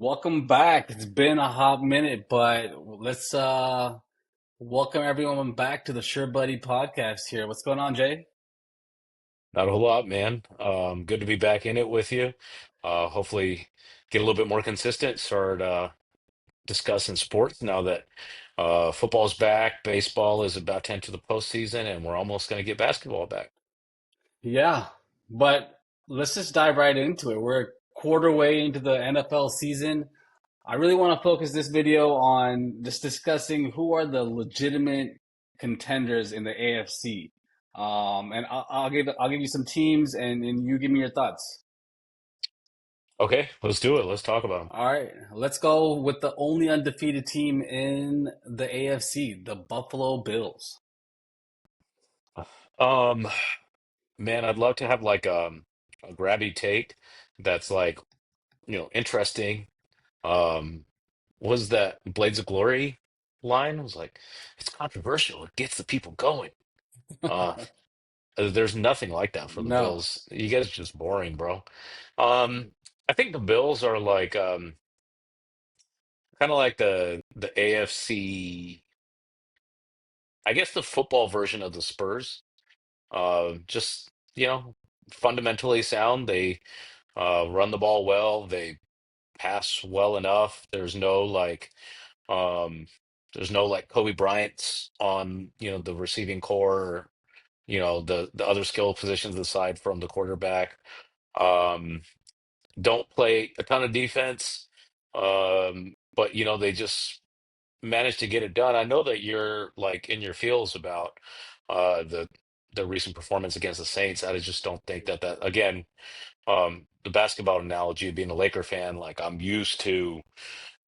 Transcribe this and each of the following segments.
Welcome back. It's been a hot minute, but let's welcome everyone back to the Sure Buddy podcast here. What's going on, Jay? Not a whole lot, man. Good to be back in it with you. Hopefully get a little bit more consistent, start discussing sports now that football's back, baseball is about to enter the postseason, and we're almost going to get basketball back. Yeah, but let's just dive right into it. We're a quarter way into the NFL season. I really want to focus this video on just discussing who are the legitimate contenders in the AFC. And I'll give you some teams and you give me your thoughts. Okay, let's do it. Let's talk about All right, let's go with the only undefeated team in the AFC, the Buffalo Bills. them. Man, I'd love to have like a grabby take that's like, interesting. Um, was that Blades of Glory line? It was like, it's controversial. It gets the people going. Uh, There's nothing like that for the No, Bills. You guys are just boring, bro. Um, I think the Bills are like kind of like the AFC, I guess the football version of the Spurs. Just, fundamentally sound. They run the ball well. They pass well enough. Um there's no like Kobe Bryant's on, the receiving core, or, the other skill positions aside from the quarterback. Um, don't play a ton of defense, but they just managed to get it done. I know that you're like in your feels about the recent performance against the Saints. I just don't think that again, the basketball analogy of being a Laker fan, like I'm used to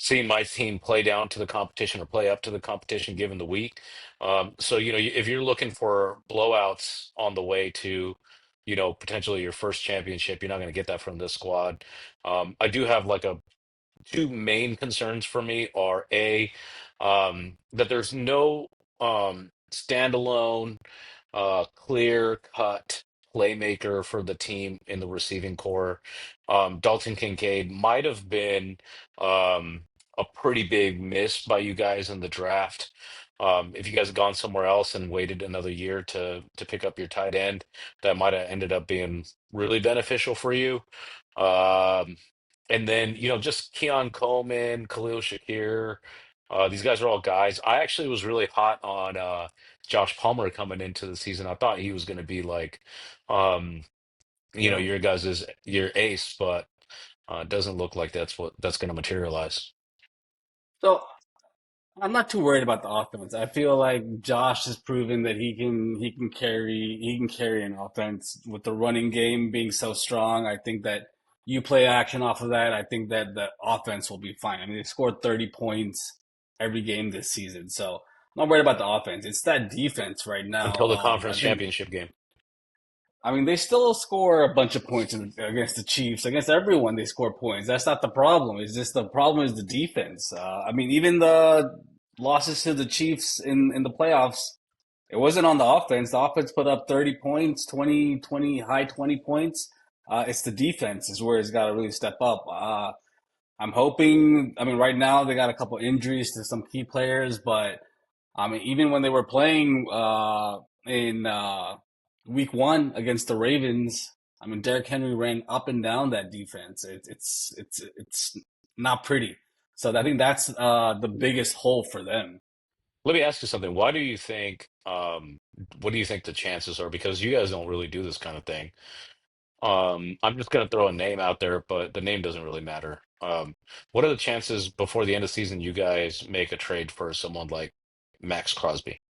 seeing my team play down to the competition or play up to the competition given the week. So, if you're looking for blowouts on the way to, potentially your first championship, you're not going to get that from this squad. I do have like a two main concerns for me are that there's no standalone, clear cut playmaker for the team in the receiving core. Dalton Kincaid might have been a pretty big miss by you guys in the draft. If you guys had gone somewhere else and waited another year to pick up your tight end, that might have ended up being really beneficial for you. Um, and then, just Keon Coleman, Khalil Shakir, these guys are all guys. I actually was really hot on Josh Palmer coming into the season. I thought he was going to be like, um, yeah. your ace, but it doesn't look like that's going to materialize. So I'm not too worried about the offense. I feel like Josh has proven that he can carry an offense with the running game being so strong. I think that you play action off of that. I think that the offense will be fine. I mean, they scored 30 points every game this season, so I'm not worried about the offense. It's that defense right now. Until the I conference think championship game. I mean, they still score a bunch of points against the Chiefs. Against everyone, they score points. That's not the problem. It's just the problem is the defense. I mean, even the losses to the Chiefs in the playoffs, it wasn't on the offense. The offense put up 30 points, 20, high 20 points. It's the defense is where it's got to really step up. I'm hoping, I mean, right now they got a couple injuries to some key players, but I mean, even when they were playing in week one against the Ravens, I mean, Derrick Henry ran up and down that defense. It's not pretty. So I think that's the biggest hole for them. Let me ask you something. What do you think the chances are? Because you guys don't really do this kind of thing. I'm just going to throw a name out there, but the name doesn't really matter. What are the chances before the end of the season you guys make a trade for someone like Max Crosby?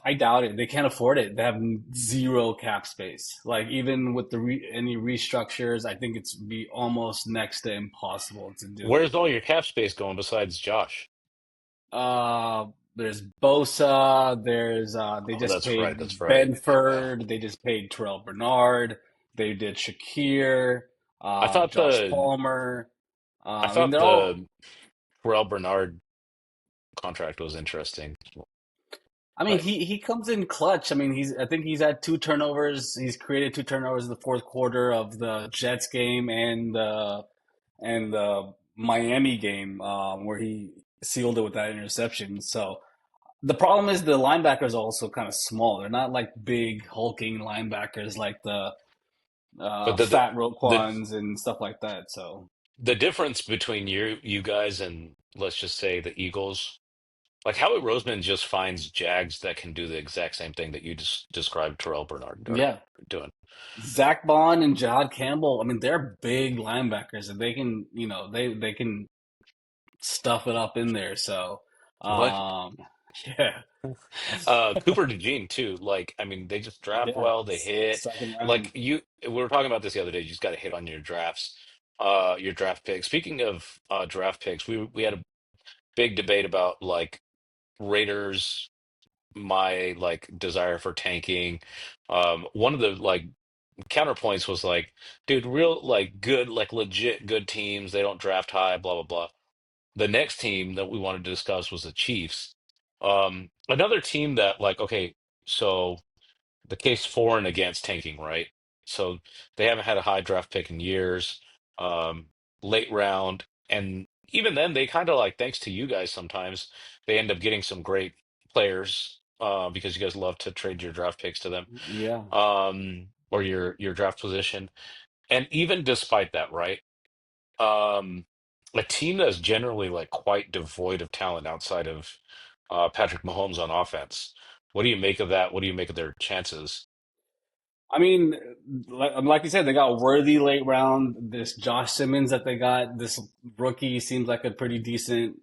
I doubt it. They can't afford it. They have zero cap space. Like even with any restructures, I think it's be almost next to impossible to do. Where's all your cap space going besides Josh? Uh, there's Bosa. They Oh, just that's right. paid That's right. Benford. They just paid Terrell Bernard. They did Shakir, I thought Josh the Palmer. I I mean, thought they're all. the Terrell Bernard contract was interesting. I mean, But he comes in clutch. I mean, I think he's had two turnovers. He's created two turnovers in the fourth quarter of the Jets game and the and the Miami game where he sealed it with that interception. So the problem is the linebackers are also kind of small. They're not like big hulking linebackers like the But fat the Roquans and stuff like that. So the difference between you guys and let's just say the Eagles, like Howie Roseman just finds Jags that can do the exact same thing that you just described Terrell Bernard yeah, doing. Zach Bond and Jahad Campbell. I mean, they're big linebackers, and they can, they can stuff it up in there. So, What? um, yeah, Cooper DeJean too. Like, I mean, they just draft yeah, well, they hit. second round. Like we were talking about this the other day. You just got to hit on your drafts, your draft picks. Speaking of draft picks, we had a big debate about like Raiders, my like desire for tanking. One of the like counterpoints was like, dude, real like good, like legit good teams. They don't draft high, blah blah blah. The next team that we wanted to discuss was the Chiefs. Another team that like, okay, so the case for and against tanking, right? So they haven't had a high draft pick in years, um, late round, and even then they kind of like, thanks to you guys, sometimes they end up getting some great players because you guys love to trade your draft picks to them, Yeah. or your draft position. And even despite that, right? Um, a team that's generally like quite devoid of talent outside of Patrick Mahomes on offense. What do you make of that? What do you make of their chances? I mean, like you said, they got Worthy late round. This Josh Simmons that they got, this rookie seems like a pretty decent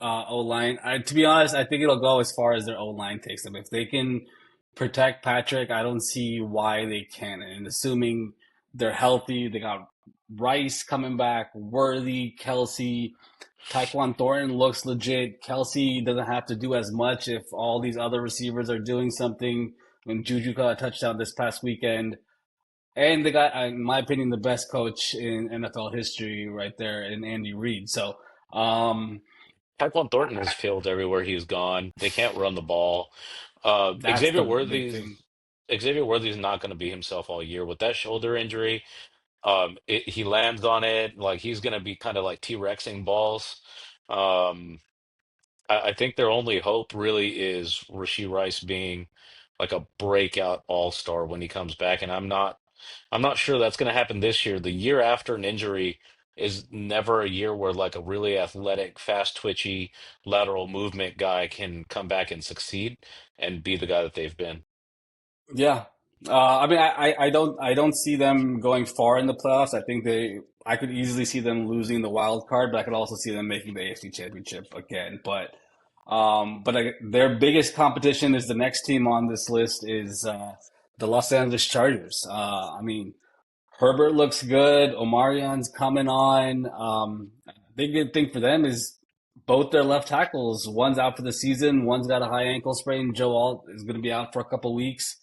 O line. To be honest, I think it'll go as far as their O line takes them. If they can protect Patrick, I don't see why they can't. And assuming they're healthy, they got Rice coming back, Worthy, Kelsey, Tyquan Thornton looks legit. Kelsey doesn't have to do as much if all these other receivers are doing something. When Juju got a touchdown this past weekend, and they got, in my opinion, the best coach in NFL history right there in Andy Reid. So, um, Tyquan Thornton has failed everywhere he's gone. They can't run the ball. that's the big thing. Xavier Worthy's not going to be himself all year with that shoulder injury. He lands on it like he's going to be kind of like T-Rexing balls. Um, I think their only hope really is Rasheed Rice being like a breakout all-star when he comes back, and I'm not sure that's going to happen this year. The year after an injury is never a year where like a really athletic, fast twitchy, lateral movement guy can come back and succeed and be the guy that they've been. Yeah. I mean, I don't see them going far in the playoffs. I could easily see them losing the wild card, but I could also see them making the AFC Championship again. But their biggest competition is the next team on this list is the Los Angeles Chargers. I mean, Herbert looks good. Omarion's coming on. Big good thing for them is both their left tackles. One's out for the season. One's got a high ankle sprain. Joe Alt is going to be out for a couple weeks.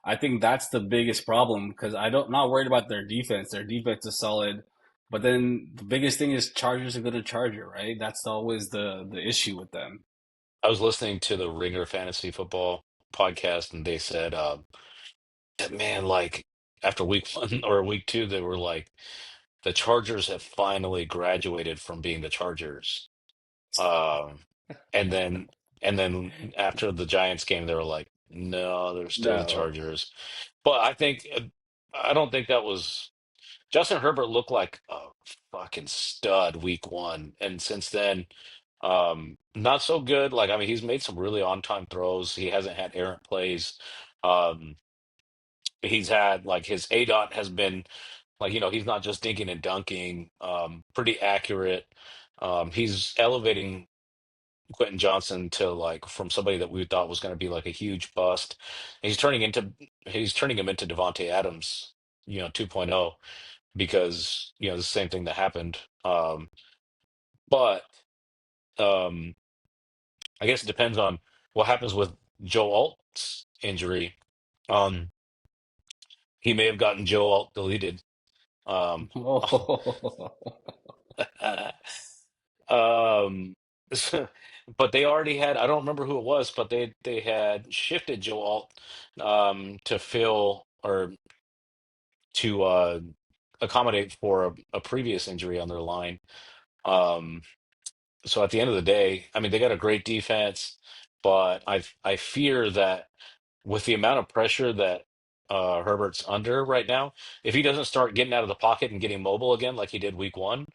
I think that's the biggest problem because not worried about their defense. Their defense is solid, but then the biggest thing is Chargers are going to Charger, right? That's always the issue with them. I was listening to the Ringer Fantasy Football podcast, and they said that man, like after week one or week two, they were like, the Chargers have finally graduated from being the Chargers. Um, and then after the Giants game, they were like, no, they're still the No, Chargers. But I don't think that was Justin Herbert looked like a fucking stud week one, and since then, not so good. Like I mean, he's made some really on time throws. He hasn't had errant plays. Um, he's had like his A dot has been like he's not just dinking and dunking. Pretty accurate. He's elevating Quentin Johnson to like from somebody that we thought was going to be like a huge bust. He's turning him into Devontae Adams, 2.0 because the same thing that happened. But um, I guess it depends on what happens with Joe Alt's injury. Um, he may have gotten Joe Alt deleted. Um, um, but they already had, I don't remember who it was, but they had shifted Joe Alt to fill or to accommodate for a previous injury on their line. Um, so at the end of the day, I mean, they got a great defense, but I fear that with the amount of pressure that Herbert's under right now, if he doesn't start getting out of the pocket and getting mobile again like he did week one,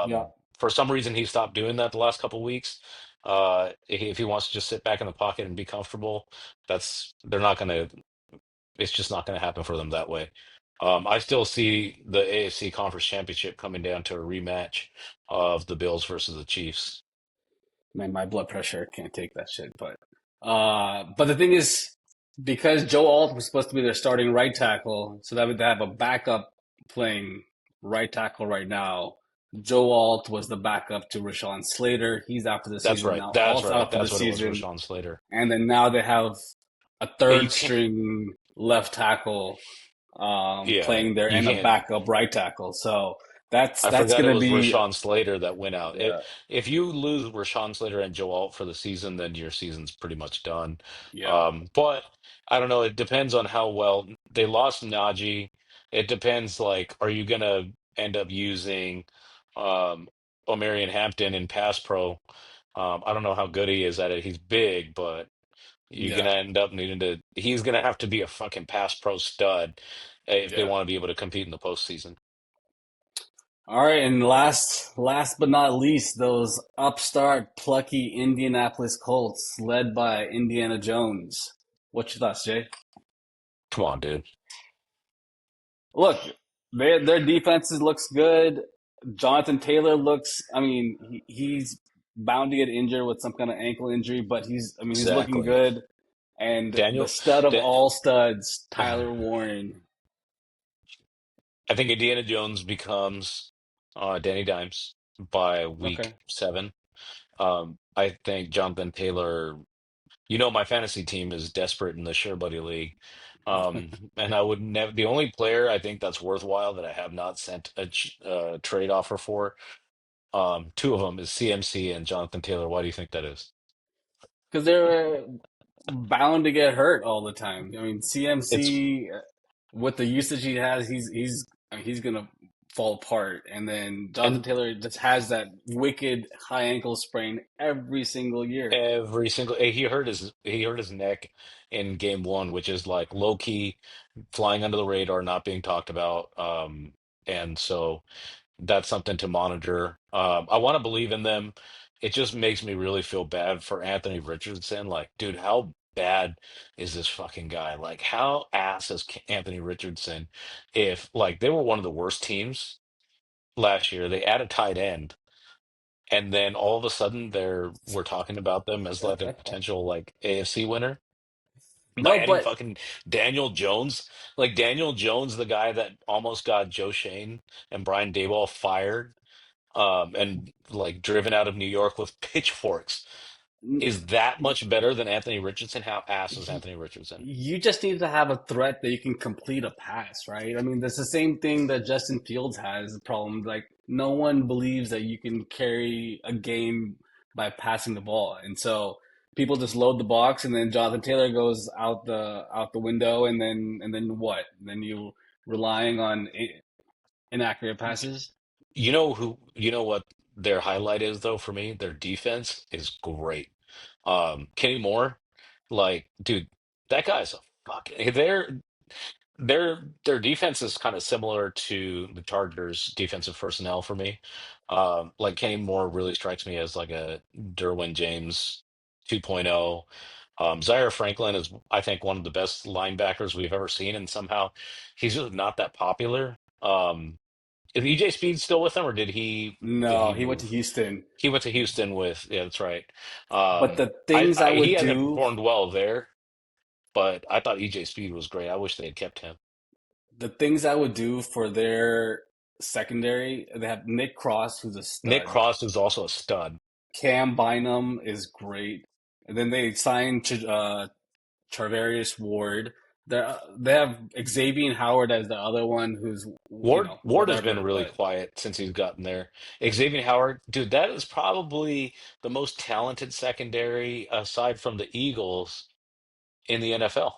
Yeah. for some reason he stopped doing that the last couple weeks. If he wants to just sit back in the pocket and be comfortable, they're not going to. It's just not going to happen for them that way. I still see the AFC Conference Championship coming down to a rematch of the Bills versus the Chiefs. Man, my blood pressure can't take that shit. But the thing is, because Joe Alt was supposed to be their starting right tackle, so that would have a backup playing right tackle right now. Joe Alt was the backup to Rashawn Slater. He's out for the That's season right. now. That's Alt's right. out for the That's what it was, season, Rashawn Slater. and then now they have a Yeah, you third can't. string left tackle Yeah, playing there you and a can't. backup right tackle. So I that's forgot it gonna was be Rashawn Slater that went out. yeah, If you lose Rashawn Slater and Joe Alt for the season, then your season's pretty much done. yeah. But I don't know. It depends on how well they lost Najee. It depends. Like, are you gonna end up using um, Omarion Hampton in pass pro? I don't know how good he is at it. He's big, but you're Yeah, gonna end up needing to. He's gonna have to be a fucking pass pro stud if they yeah. want to be able to compete in the postseason. All right, and last but not least, those upstart, plucky Indianapolis Colts, led by Indiana Jones. What's your thoughts, Jay? Come on, dude. Look, their defenses looks good. Jonathan Taylor looks. I mean, he's bound to get injured with some kind of ankle injury, but he's looking Exactly. good. And the Daniel, stud of Da- all studs, Tyler Warren. I think Indiana Jones becomes Danny Dimes by Okay, week 7. I think Jonathan Taylor, my fantasy team is desperate in the Sure Buddy League. And I would never, the only player I think that's worthwhile that I have not sent a trade offer for, two of them is CMC and Jonathan Taylor. Why do you think that is? because they're bound to get hurt all the time. I mean, It's CMC with the usage he has, he's gonna fall apart. And then Jonathan and Taylor just has that wicked high ankle sprain every single year. every single he hurt his neck in game one, which is like low key flying under the radar, not being talked about. And so that's something to monitor. I want to believe in them. It just makes me really feel bad for Anthony Richardson. Like, dude, how bad is this fucking guy? Like, how ass is Anthony Richardson? If like they were one of the worst teams last year, they add a tight end, and then all of a sudden we're talking about them as like a potential like AFC winner by No, adding but fucking Daniel Jones. Like Daniel Jones, the guy that almost got Joe Shane and Brian Daboll fired, and like driven out of New York with pitchforks, is that much better than Anthony Richardson? How ass is he, Anthony Richardson? you just need to have a threat that you can complete a pass, right? I mean, that's the same thing that Justin Fields has a problem. Like, no one believes that you can carry a game by passing the ball, and so people just load the box, and then Jonathan Taylor goes out the window, and then what? Then you relying on inaccurate passes. You know what their highlight is though for me? Their defense is great. Kenny Moore, like, dude, that guy's a fucking. Their defense is kind of similar to the Chargers' defensive personnel for me. Like Kenny Moore really strikes me as like a Derwin James 2.0. Zaire Franklin is, I think, one of the best linebackers we've ever seen, and somehow he's just not that popular. Is EJ Speed still with them, or did he No, he went to move? Houston. He went to Houston with, yeah, that's right. But the I, things I I he would hasn't do performed well there, but I thought EJ Speed was great. I wish they had kept him. the things I would do for their secondary, they have Nick Cross, who's a Nick stud. Cross is also a stud. Cam Bynum is great. And then they signed Charvarius Ward. They have Xavier Howard as the other one who's, Ward has been whatever. really But quiet since he's gotten there. Xavier Howard, dude, that is probably the most talented secondary aside from the Eagles in the NFL.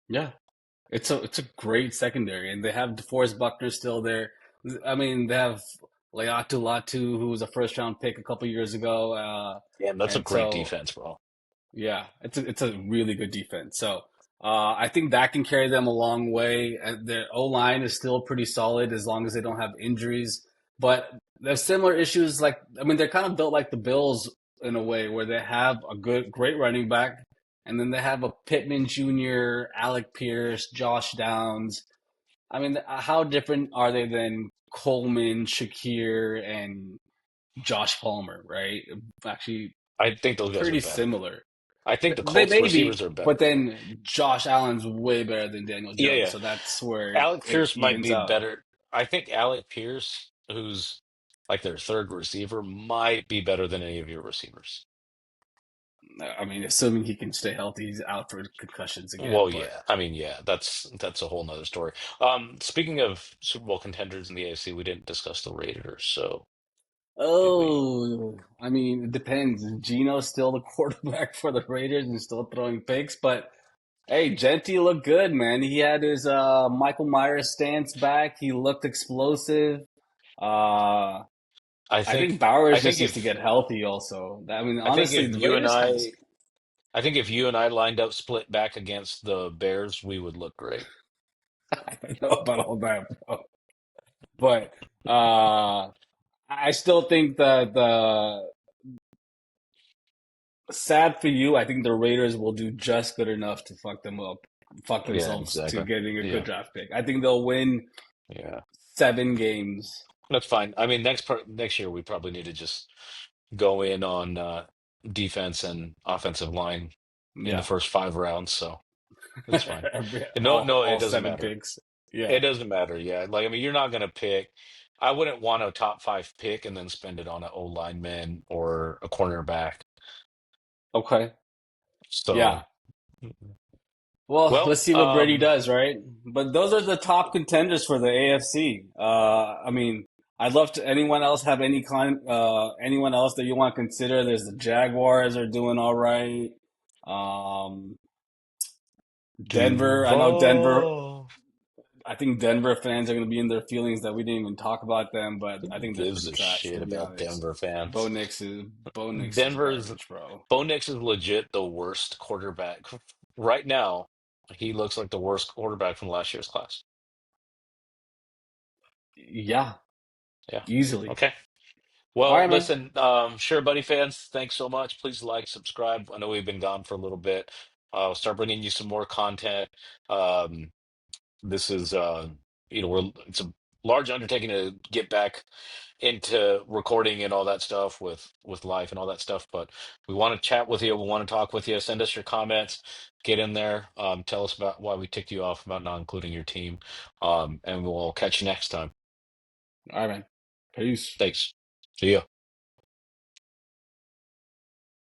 yeah, It's a great secondary, and they have DeForest Buckner still there. I mean, they have Leatu Latu, who was a first round pick a couple years ago, Damn, that's a and great so defense, bro. yeah, it's a really good defense. So I think that can carry them a long way. Their O line is still pretty solid as long as they don't have injuries. But there's similar issues. Like I mean, they're kind of built like the Bills in a way where they have a great running back, and then they have a Pittman Jr., Alec Pierce, Josh Downs. I mean, how different are they than Coleman, Shakir, and Josh Palmer? Right? Actually, I think those guys are pretty better. similar. I think the They Colts may receivers be, are better. but then Josh Allen's way better than Daniel Yeah, Jones, yeah. so that's where Alec it Pierce might evens be out. better. I think Alec Pierce, who's like their third receiver, might be better than any of your receivers. I mean, assuming he can stay healthy, he's out for concussions again. Well, But yeah. I mean, yeah, that's a whole nother story. Speaking of Super Bowl contenders in the AFC, we didn't discuss the Raiders, so did we? oh, I mean, it depends. Gino's still the quarterback for the Raiders and still throwing picks, but hey, Genti looked good, man. He had his Michael Myers stance back. He looked explosive. Uh, I I think think I Bowers just think needs to get healthy also. I mean, I think honestly, if the you and Raiders kind of I think if you and I lined up split back against the Bears, we would look great. I don't know about all that, bro. But I still think that the sad for you, I think the Raiders will do just good enough to fuck them up, fuck Yeah, themselves to exactly. getting a good Yeah, draft pick. I think they'll win yeah. 7 games. That's fine. I mean, next year we probably need to just go in on defense and offensive line in the Yeah, first 5 rounds, so it's fine. And no, all no, it all doesn't seven matter. picks. Yeah. It doesn't matter. Yeah, like I mean, you're not gonna pick. I wouldn't want a top five pick and then spend it on an O lineman or a cornerback. Okay. So, Yeah. Well, well, let's see what Brady does, right? But those are the top contenders for the AFC. I mean, I'd love to. Anyone else have anyone else that you want to consider? There's the Jaguars are doing all right. Um, Denver. I know Denver. Duval. I think Denver fans are going to be in their feelings that we didn't even talk about them, but I Who think they're gives pretty a trash, shit to be about honest. Denver Bo fans? Nix is Bo Nix is Denver's garbage, bro. Bo Nix is legit the worst quarterback right now. He looks like the worst quarterback from last year's class. Yeah, Yeah. easily. Okay. All Well, right, man. listen, sure, buddy fans, thanks so much. Please like, subscribe. I know we've been gone for a little bit. I'll start bringing you some more content. Um, this is, it's a large undertaking to get back into recording and all that stuff with life and all that stuff. But we want to chat with you. We want to talk with you. Send us your comments. Get in there. Tell us about why we ticked you off about not including your team. And we'll catch you next time. All right, man. Peace. Thanks. See ya.